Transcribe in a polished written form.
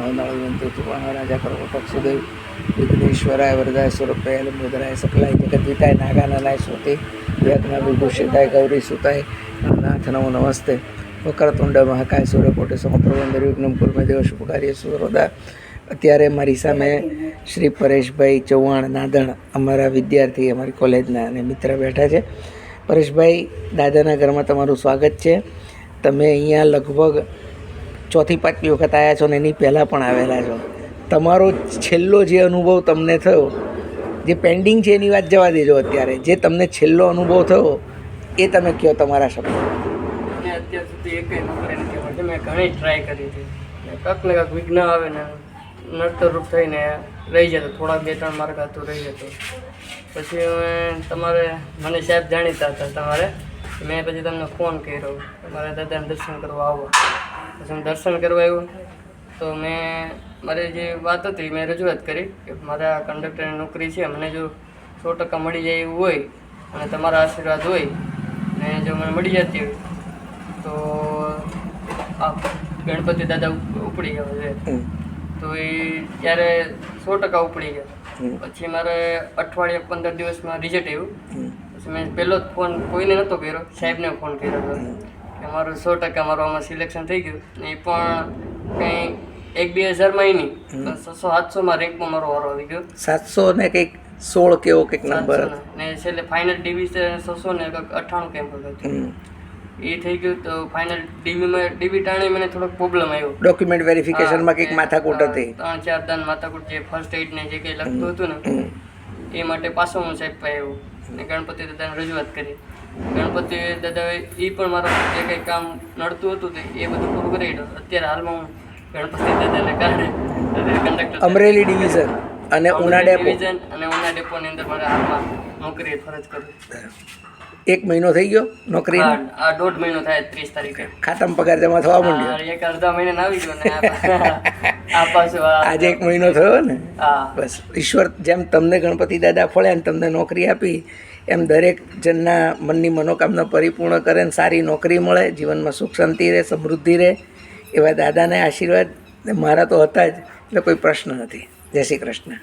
રાજા કર્મોટક સુદેવ વિઘ્નેશ્વરાય વરદાય સ્વરૂપાય લંબોદરાય સકલાય જગદ્વિતાય નાગાનલાય શ્રુતિ યજ્ઞ વિભૂષિતાય ગૌરી સુતાય નાથ નમો નમસ્તે વક્રતુંડ મહાકાય સૂર્યકોટી સમપ્રભ નિર્વિઘ્નમ કુર્મે દેવ શુભકાર્ય સુરોદા. અત્યારે મારી સામે શ્રી પરેશભાઈ ચૌહાણ નાદણ, અમારા વિદ્યાર્થી, અમારી કોલેજના અને મિત્ર બેઠા છે. પરેશભાઈ, દાદાના ઘરમાં તમારું સ્વાગત છે. તમે અહીંયા લગભગ 4થી 5મી વખત આવ્યા છો ને એની પહેલાં પણ આવેલા છો. તમારો છેલ્લો જે અનુભવ તમને થયો, જે પેન્ડિંગ છે એની વાત જવા દેજો. અત્યારે જે તમને છેલ્લો અનુભવ થયો એ તમે કહો તમારા શબ્દો. અને અત્યાર સુધી એકેય નોકરી નથી મળતી. મેં ઘણી ટ્રાય કરી હતી. કાંક ને કાંક વિઘ્ન આવે ને નડતરરૂપ થઈને રહી જતો, થોડાક 2-3 માર્ક હતું રહી જતો. પછી તમારે મને સાહેબ જાણીતા હતા તમારે, મેં પછી તમને ફોન કર્યો તમારે દાદાને દર્શન કરવા આવો. પછી હું દર્શન કરવા આવ્યો તો મેં મારી જે વાત હતી મેં રજૂઆત કરી કે મારે આ કંડક્ટરની નોકરી છે, મને જો 100% મળી જાય એવું હોય અને તમારા આશીર્વાદ હોય ને જો મને મળી જતી હોય તો આ ગણપતિ દાદા ઉપડી ગયા છે. તો એ ત્યારે 100% ઉપડી ગયા. પછી મારે અઠવાડિયા 15 દિવસમાં રિઝલ્ટ આવ્યું. પછી મેં પહેલો જ ફોન કોઈને નહોતો કર્યો, સાહેબને ફોન કર્યો હતો કે મારું 100% મારું આમાં સિલેક્શન થઈ ગયું. એ પણ કંઈ 1-2 હજારમાં નહીં, 600-700માં રેન્કમાં મારો વારો આવી ગયો. 700 ને કંઈક 16 કેવો કંઈક નંબર ને છેલ્લે ફાઇનલ ડીવી 600 ને કંઈક 98 કેમ હતું. એ થઈ ગયું તો ફાઇનલ ડીવી ટાણે મને થોડોક પ્રોબ્લેમ આવ્યો. ડોક્યુમેન્ટ વેરિફિકેશનમાં કંઈક માથાકૂટ હતી. 3-4 દાન માથાકૂટ, જે ફર્સ્ટ એડ ને જે કંઈ લખતું હતું ને એ માટે પાછો હું સાહેબ પાસે આવ્યો ને ગણપતિ દાદાને રજૂઆત કરી. ગણપતિ દાદાએ એ પણ મારા જે કંઈ કામ નડતું હતું તે એ બધું પૂરું કરી દીધું. અત્યારે હાલમાં હું ગણપતિ દાદાને કારણે કંડક્ટર અમરેલી ડિવિઝન અને ઉના ડેપો ડિવિઝન અને ઉના ડેપોની અંદર મારે હાલમાં નોકરી ફરજ કરું. 1 મહિનો થઈ ગયો નોકરી? આ 1.5 મહિનો થાય 30 તારીખે. ખાતામાં પગાર જમા થવા માંડ્યો? એક અડધા મહિને આવી ગયો ને આ પાછું આજે 1 મહિનો થયો ને. હા, બસ ઈશ્વર જેમ તમને ગણપતિ દાદા ફળ્યા ને તમને નોકરી આપી એમ દરેક જણના મનની મનોકામના પરિપૂર્ણ કરે ને સારી નોકરી મળે, જીવનમાં સુખ શાંતિ રહે, સમૃદ્ધિ રહે, એવા દાદાના આશીર્વાદ મારા તો હતા જ, એટલે કોઈ પ્રશ્ન નથી. જય શ્રી કૃષ્ણ.